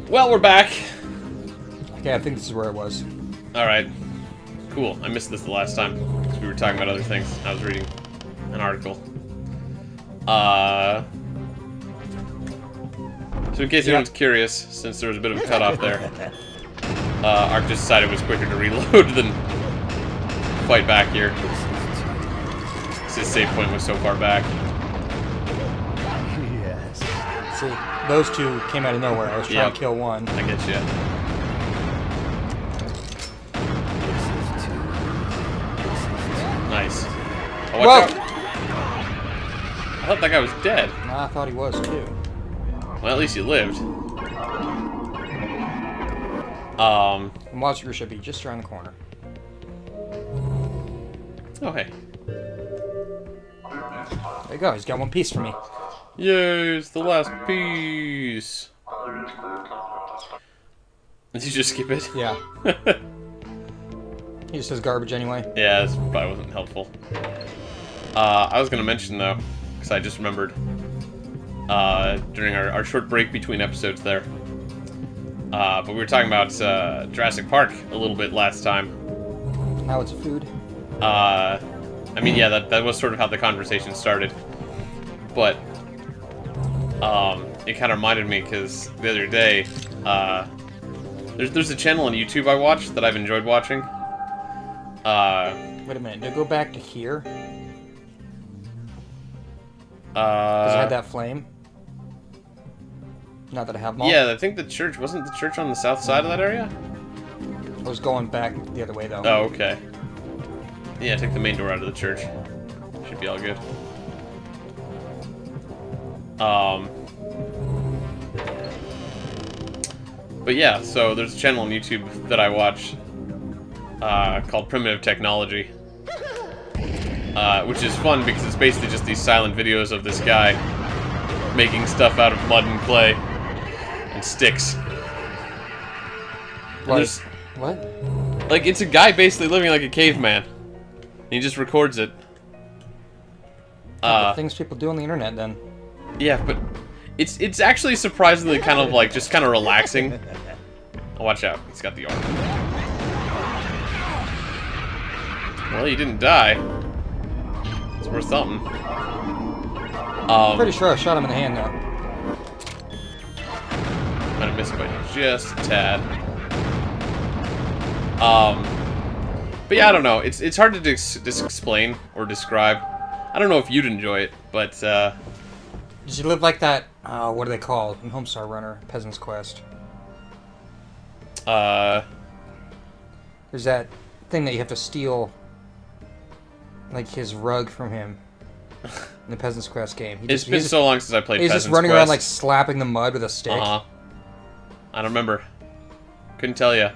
Well, we're back. Okay, I think this is where it was. Alright. Cool. I missed this the last time, because we were talking about other things. I was reading an article. So in case anyone's curious, since there was a bit of a cutoff there, Ark just decided it was quicker to reload than fight back here. His save point was so far back. Yes. See, those two came out of nowhere. I was trying to kill one. I get you. Nice. Oh, watch out. I thought that guy was dead. Nah, I thought he was too. Well, at least he lived. And Monster should be just around the corner. Oh, hey. There you go. He's got one piece for me. Yay, it's the last piece. Did you just skip it? Yeah. He just says garbage anyway. Yeah, this probably wasn't helpful. I was going to mention, though, because I just remembered during our short break between episodes there. But we were talking about Jurassic Park a little bit last time. Now it's food. I mean, yeah, that was sort of how the conversation started. But it kind of reminded me, because the other day, there's a channel on YouTube I watched that I've enjoyed watching. Wait a minute. Did it go back to here? Does it have that flame? Not that I have them all. Yeah, I think the church... Wasn't the church on the south side of that area? I was going back the other way, though. Oh, okay. Yeah, take the main door out of the church. Should be all good. But yeah, so there's a channel on YouTube that I watch called Primitive Technology. Which is fun because it's basically just these silent videos of this guy making stuff out of mud and clay and sticks. And What? like, it's a guy basically living like a caveman. And he just records it. The things people do on the internet, then. Yeah, but it's actually surprisingly kind of like just kind of relaxing. Oh, watch out, he's got the arm. Well, he didn't die. It's worth something. Pretty sure I shot him in the hand, though. Might have missed by just a tad. But yeah, I don't know. It's hard to explain or describe. I don't know if you'd enjoy it, but Did you live like that? What do they call in Homestar Runner? Peasant's Quest. There's that thing that you have to steal, like his rug from him in the Peasant's Quest game. It's been so long since I played He's Peasant's just running Quest. around like slapping the mud with a stick. I don't remember. Couldn't tell you.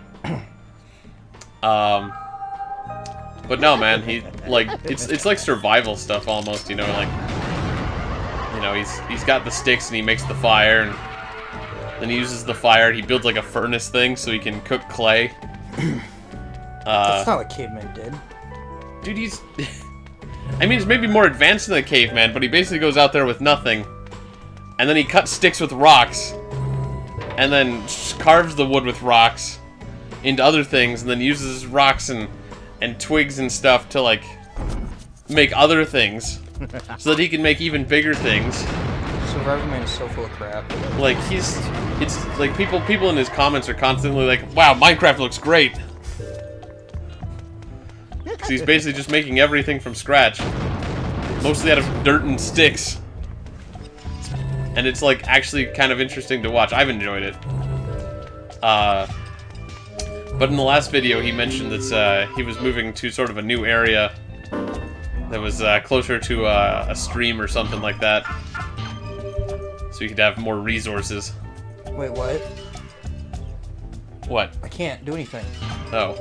But no, man, he like it's like survival stuff almost, you know, like, you know, he's got the sticks and he makes the fire, and then he uses the fire and he builds like a furnace thing so he can cook clay. That's not what cavemen did. Dude, he's I mean, he's maybe more advanced than a caveman, but he basically goes out there with nothing, and then he cuts sticks with rocks, and then carves the wood with rocks into other things, and then uses rocks and twigs and stuff to, like, make other things, so that he can make even bigger things. Survivor Man is so full of crap. Like, it's like people in his comments are constantly like, wow, Minecraft looks great. Because he's basically just making everything from scratch. Mostly out of dirt and sticks. And it's, like, actually kind of interesting to watch. I've enjoyed it. But in the last video, he mentioned that he was moving to sort of a new area that was closer to a stream or something like that, so he could have more resources. Wait, what? What? I can't do anything. Oh.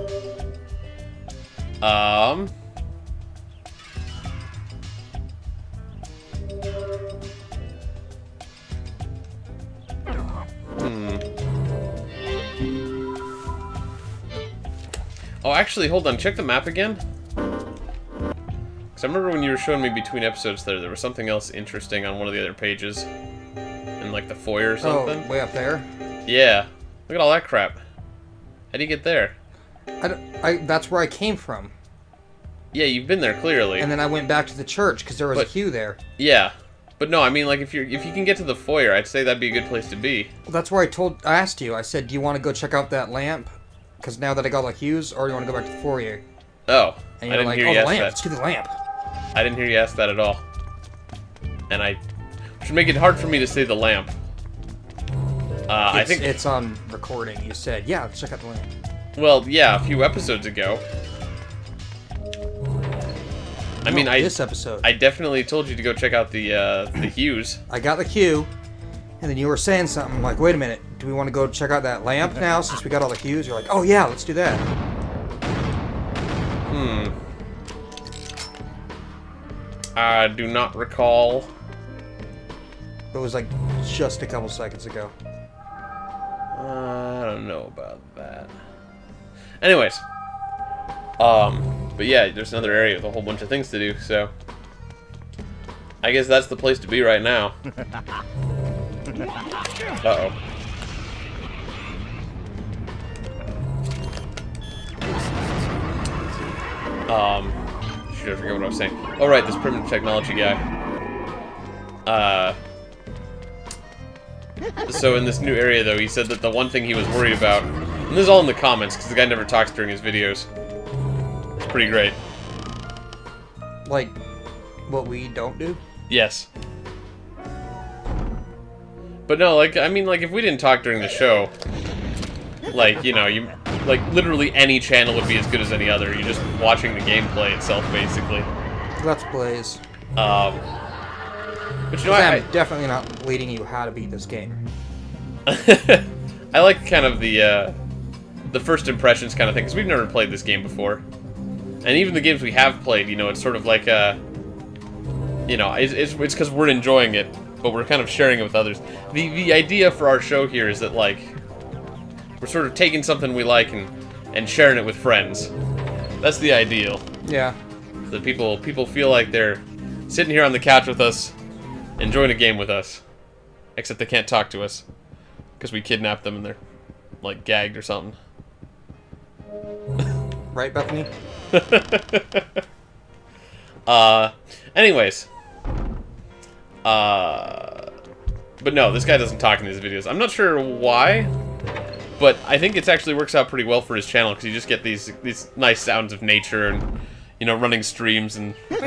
Oh, actually, hold on. Check the map again. Because I remember when you were showing me between episodes there was something else interesting on one of the other pages. In, like, the foyer or something. Oh, way up there? Yeah. Look at all that crap. How'd you get there? That's where I came from. Yeah, you've been there, clearly. And then I went back to the church, because there was a queue there. Yeah. But no, I mean, like, if you can get to the foyer, I'd say that'd be a good place to be. Well, that's where I asked you. I said, do you want to go check out that lamp? Because now that I got the Hughes, or do you want to go back to the foyer? Oh, and you're like, oh, the lamp. Let's do the lamp. I didn't hear you ask that at all. And I should make it hard for me to say the lamp. I think it's on recording. You said, yeah, let's check out the lamp. Well, yeah, a few episodes ago. I mean, this episode. I definitely told you to go check out the Hughes. I got the cue, and then you were saying something. I'm like, wait a minute. Do we want to go check out that lamp now since we got all the Hughes? You're like, oh yeah, let's do that. I do not recall. It was like just a couple seconds ago. I don't know about that. Anyways. But yeah, there's another area with a whole bunch of things to do, so... I guess that's the place to be right now. Uh-oh. Shoot, I forget what I was saying. Oh, right, this primitive technology guy. So in this new area, though, he said that the one thing he was worried about... And this is all in the comments, because the guy never talks during his videos. It's pretty great. Like, what we don't do? Yes. But no, like, I mean, like, if we didn't talk during the show... Like, you know, like, literally any channel would be as good as any other. You're just watching the gameplay itself, basically. Let's plays. But you know, I'm definitely not leading you how to beat this game. I like kind of the first impressions kind of thing, because we've never played this game before. And even the games we have played, you know, it's sort of like, you know, it's because we're enjoying it, but we're kind of sharing it with others. The idea for our show here is that, like, we're sort of taking something we like and sharing it with friends. That's the ideal. Yeah. That people feel like they're sitting here on the couch with us, enjoying a game with us. Except they can't talk to us. Because we kidnapped them and they're, like, gagged or something. Right, Bethany? Anyways. But no, this guy doesn't talk in his videos. I'm not sure why, but I think it actually works out pretty well for his channel, because you just get these nice sounds of nature and, you know, running streams and the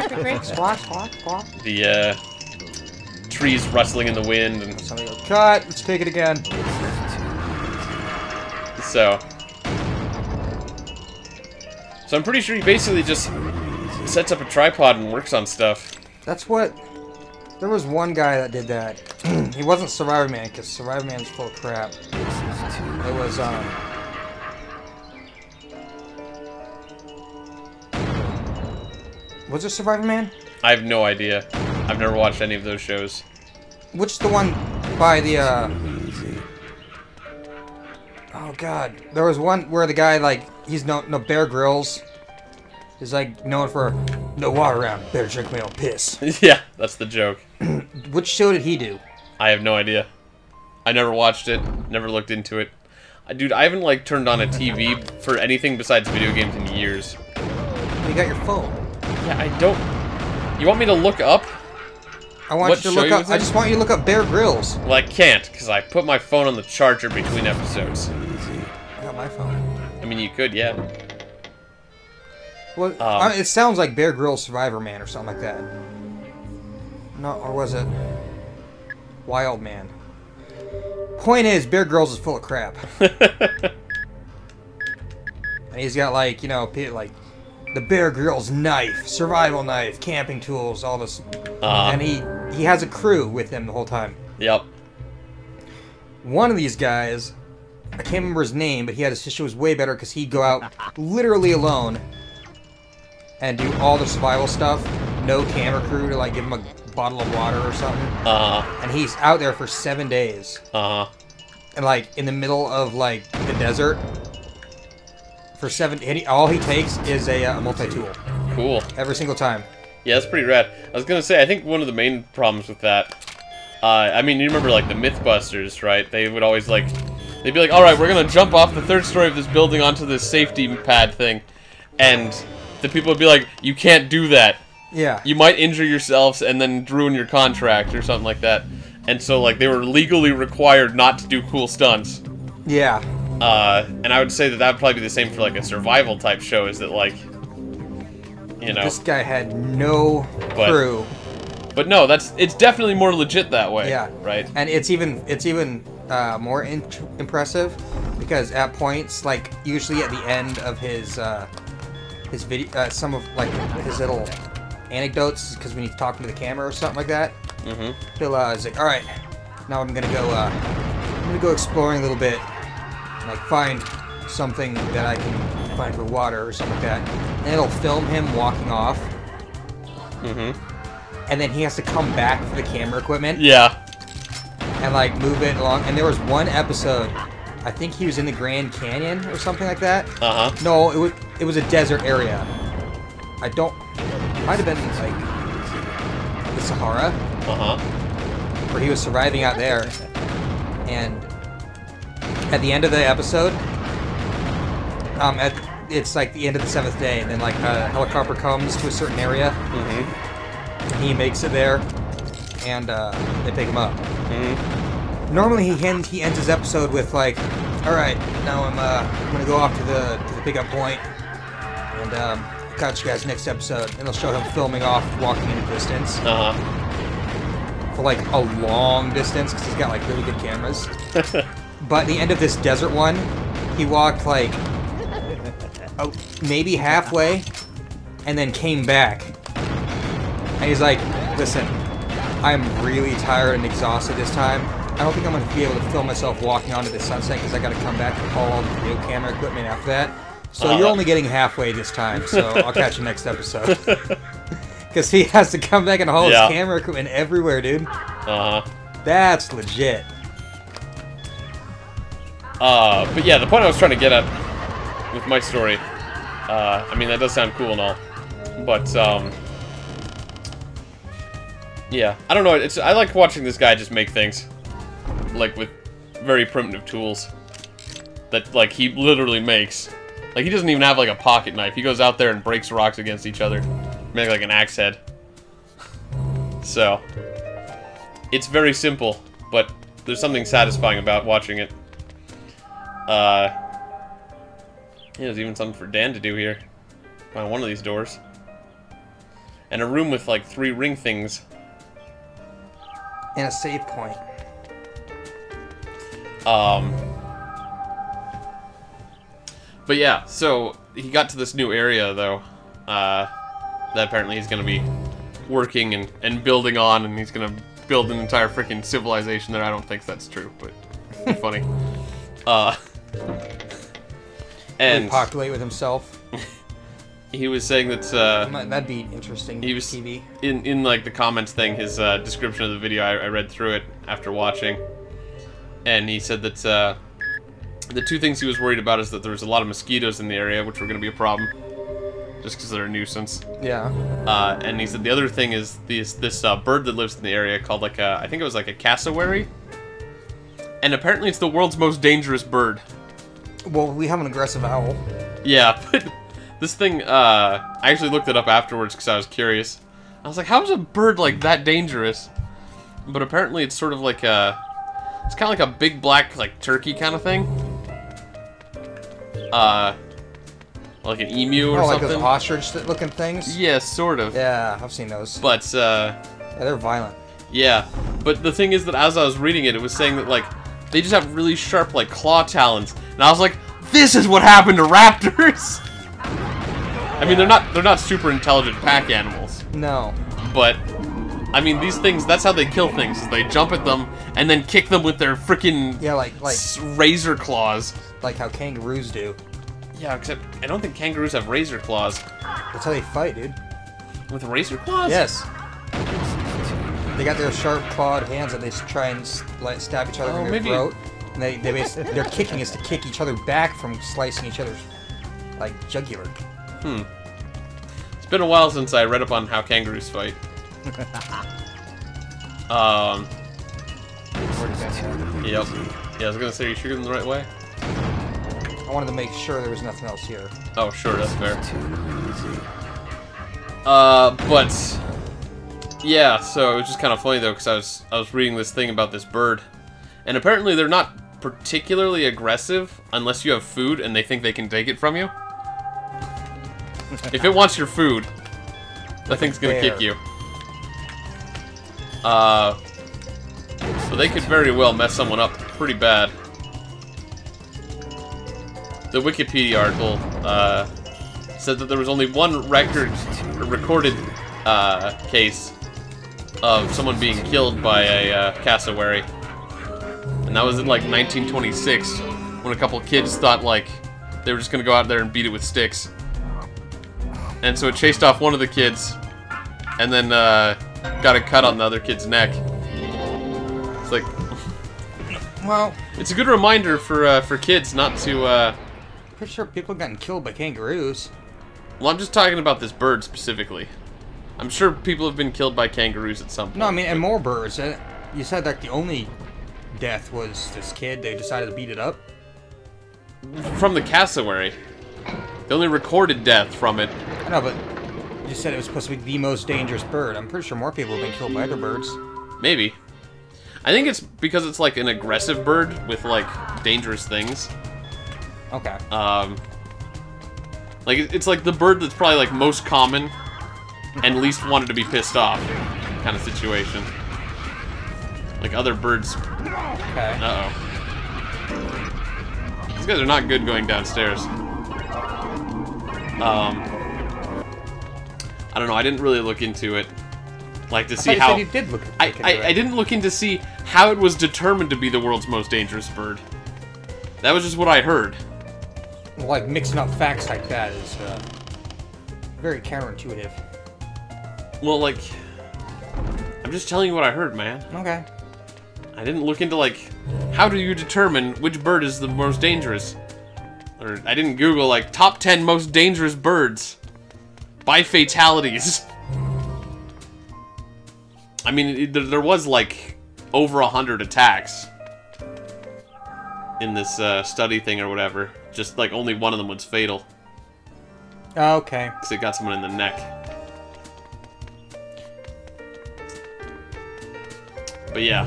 trees rustling in the wind and somebody goes, cut, let's take it again. So I'm pretty sure he basically just sets up a tripod and works on stuff. That's what... There was one guy that did that. He wasn't Survivor Man, because Survivor Man's full of crap. It was, Was it Survivor Man? I have no idea. I've never watched any of those shows. Which the one by the, Oh, God. There was one where the guy, like, he's no Bear Grylls. He's, like, known for, no water around, better drink my own piss. Yeah, that's the joke. Which show did he do? I have no idea. I never watched it, never looked into it. Dude, I haven't, like, turned on a TV for anything besides video games in years. You got your phone. Yeah, I don't... You want me to look up? I want you to look up... I just want you to look up Bear Grylls. Well, I can't, because I put my phone on the charger between episodes. I got my phone. I mean, you could, yeah. Well, it sounds like Bear Grylls Survivor Man or something like that. No, or was it Wild Man? Point is, Bear Grylls is full of crap. And he's got, like, you know, like, the Bear Grylls knife, survival knife, camping tools, all this. And he has a crew with him the whole time. Yep. One of these guys, I can't remember his name, but his show was way better because he'd go out literally alone and do all the survival stuff. No camera crew to, like, give him a bottle of water or something. And he's out there for 7 days. And, like, in the middle of, like, the desert. For 7... all he takes is a multi-tool. Cool. Every single time. Yeah, that's pretty rad. I was gonna say, I think one of the main problems with that... I mean, you remember, like, the Mythbusters, right? They would always, like... They'd be like, alright, we're gonna jump off the 3rd story of this building onto this safety pad thing. And the people would be like, you can't do that. Yeah. You might injure yourselves and then ruin your contract or something like that. And so, like, they were legally required not to do cool stunts. Yeah. And I would say that would probably be the same for, like, a survival type show, is that, like, you know. This guy had no crew. But no, it's definitely more legit that way. Yeah. Right? And it's even more impressive because at points, like, usually at the end of his video, some of, like, his little anecdotes, because when he's talking to the camera or something like that, he'll, he's like, alright, now I'm gonna go exploring a little bit, and, like, find something that I can find for water or something like that. And it'll film him walking off. And then he has to come back for the camera equipment. Yeah. And, like, move it along. And there was one episode, I think he was in the Grand Canyon or something like that. No, it was a desert area. It might have been, like, the Sahara. Where he was surviving out there. And at the end of the episode, it's like the end of the 7th day, and then, like, a helicopter comes to a certain area. And he makes it there, and they pick him up. Normally he ends his episode with, like, alright, now I'm gonna go off to the pickup point, and catch you guys next episode. And they'll show him filming off, walking in the distance. For, like, a long distance, because he's got, like, really good cameras. But at the end of this desert one, he walked, like, maybe halfway, and then came back. And he's like, listen, I'm really tired and exhausted this time. I don't think I'm going to be able to film myself walking onto the sunset because I got to come back and haul all the video camera equipment after that. So you're only getting halfway this time, so I'll catch you next episode. Because he has to come back and haul his camera equipment everywhere, dude. That's legit. But yeah, the point I was trying to get at with my story, I mean, that does sound cool and all, but, yeah, I don't know, I like watching this guy just make things, like, with very primitive tools, that, like, he literally makes. Like, he doesn't even have, like, a pocket knife. He goes out there and breaks rocks against each other, make, like, an axe head. So, it's very simple, but there's something satisfying about watching it. Yeah, there's even something for Dan to do here. On one of these doors. And a room with, like, 3 ring things. And a save point. But yeah, so he got to this new area, though, that apparently he's gonna be working and building on, and he's gonna build an entire freaking civilization there. I don't think that's true, but it'd be funny. And populate with himself. He was saying that that'd be interesting. He was TV. in like the comments thing. His description of the video, I read through it after watching, and he said that the 2 things he was worried about is that there was a lot of mosquitoes in the area, which were going to be a problem, just because they're a nuisance. Yeah. And he said the other thing is this bird that lives in the area called, like, I think it was like a cassowary, and apparently it's the world's most dangerous bird. Well, we have an aggressive owl. Yeah, but this thing, I actually looked it up afterwards because I was curious. I was like, how is a bird, like, that dangerous? But apparently it's sort of like it's kind of like a big black, like, turkey kind of thing. Like an emu or something. Like those ostrich-looking things? Yeah, sort of. Yeah, I've seen those. But, yeah, they're violent. Yeah, but the thing is that as I was reading it, it was saying that, like, they just have really sharp, like, claw talons. And I was like, this is what happened to raptors! I mean, they're not super intelligent pack animals. No. But, I mean, these things, that's how they kill things, is they jump at them and then kick them with their freaking like razor claws. Like how kangaroos do. Yeah, except I don't think kangaroos have razor claws. That's how they fight, dude. With razor claws? Yes. They got their sharp clawed hands and they try and stab each other in their throat. And their kicking is to kick each other back from slicing each other's, like, jugular. It's been a while since I read up on how kangaroos fight. Yep. Yeah, I was gonna say, are you sure you're going the right way? I wanted to make sure there was nothing else here. Oh, sure, that's fair. Too easy. But yeah, so it was just kind of funny though, because I was reading this thing about this bird, and apparently they're not particularly aggressive unless you have food and they think they can take it from you. If it wants your food, that thing's gonna kick you. So they could very well mess someone up pretty bad. The Wikipedia article said that there was only one recorded case of someone being killed by a cassowary, and that was in like 1926 when a couple kids thought like they were just gonna go out there and beat it with sticks, and so it chased off one of the kids, and then got a cut on the other kid's neck. It's like, Well, it's a good reminder for kids not to. pretty sure people have gotten killed by kangaroos. Well, I'm just talking about this bird specifically. I'm sure people have been killed by kangaroos at some point. No, I mean, and more birds. You said that the only death was this kid. They decided to beat it up. From the cassowary. The only recorded death from it. I know, but you said it was supposed to be the most dangerous bird. I'm pretty sure more people have been killed by other birds. Maybe. I think it's because it's like an aggressive bird with like dangerous things. Okay. Like it's like the bird that's probably like most common and least wanted to be pissed off kind of situation. Like other birds. Okay. Uh-oh. These guys are not good going downstairs. I don't know, I didn't really look into it. Like to see I how thought you said you did look into it. I didn't look into see how it was determined to be the world's most dangerous bird. That was just what I heard. Well, like, mixing up facts like that is very counterintuitive. Well, like, I'm just telling you what I heard, man. Okay. I didn't look into, like, how do you determine which bird is the most dangerous? Or I didn't Google, like, top 10 most dangerous birds by fatalities. I mean, there was, like, over 100 attacks in this study thing or whatever. Just, like, only one of them was fatal. Okay. Because it got someone in the neck. But yeah.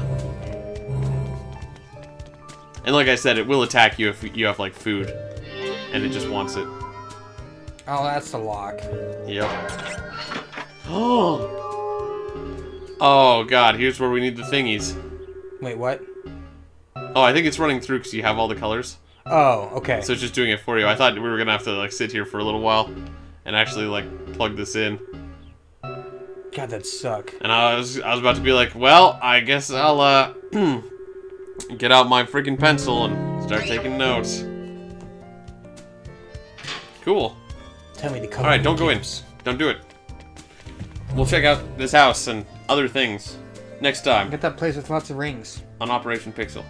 And like I said, it will attack you if you have, like, food. And it just wants it. Oh, that's the lock. Yep. Oh! Oh, God, here's where we need the thingies. Wait, what? Oh, I think it's running through because you have all the colors. Oh, okay. So it's just doing it for you. I thought we were going to have to, like, sit here for a little while and actually, like, plug this in. God, that suck. And I was about to be like, well, I guess I'll, get out my freaking pencil and start taking notes. Cool. Tell me the color. Alright, don't go in. Don't do it. We'll check out this house and other things next time Get that place with lots of rings. on Operation Pixel.